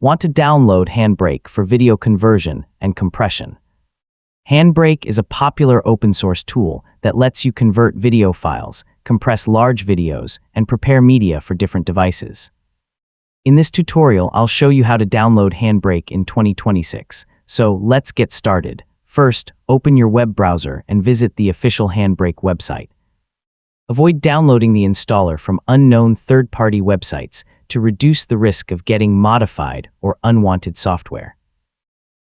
Want to download HandBrake for video conversion and compression. HandBrake is a popular open-source tool that lets you convert video files, compress large videos, and prepare media for different devices. In this tutorial, I'll show you how to download HandBrake in 2026. So let's get started. First, open your web browser and visit the official HandBrake website. Avoid downloading the installer from unknown third-party websites to reduce the risk of getting modified or unwanted software.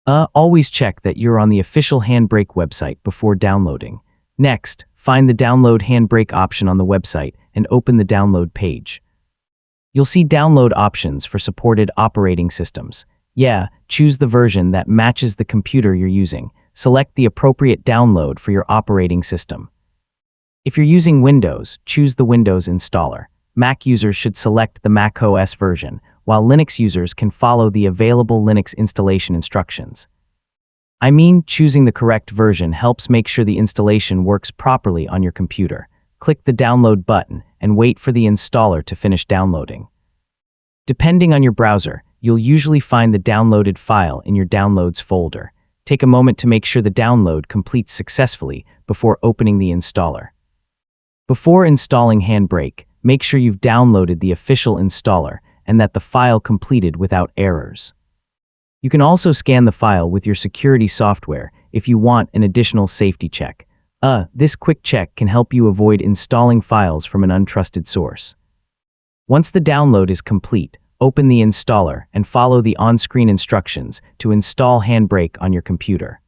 Always check that you're on the official HandBrake website before downloading. Next, find the Download HandBrake option on the website and open the download page. You'll see download options for supported operating systems. Choose the version that matches the computer you're using. Select the appropriate download for your operating system. If you're using Windows, choose the Windows installer. Mac users should select the Mac OS version, while Linux users can follow the available Linux installation instructions. Choosing the correct version helps make sure the installation works properly on your computer. Click the download button and wait for the installer to finish downloading. Depending on your browser, you'll usually find the downloaded file in your Downloads folder. Take a moment to make sure the download completes successfully before opening the installer. Before installing HandBrake, make sure you've downloaded the official installer and that the file completed without errors. You can also scan the file with your security software if you want an additional safety check. This quick check can help you avoid installing files from an untrusted source. Once the download is complete, open the installer and follow the on-screen instructions to install HandBrake on your computer.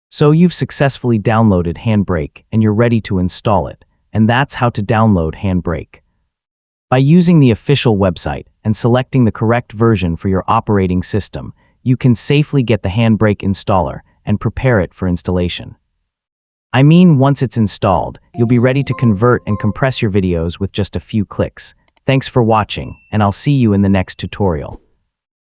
So you've successfully downloaded HandBrake and you're ready to install it. And that's how to download HandBrake. By using the official website and selecting the correct version for your operating system, you can safely get the HandBrake installer and prepare it for installation. Once it's installed, you'll be ready to convert and compress your videos with just a few clicks. Thanks for watching, and I'll see you in the next tutorial.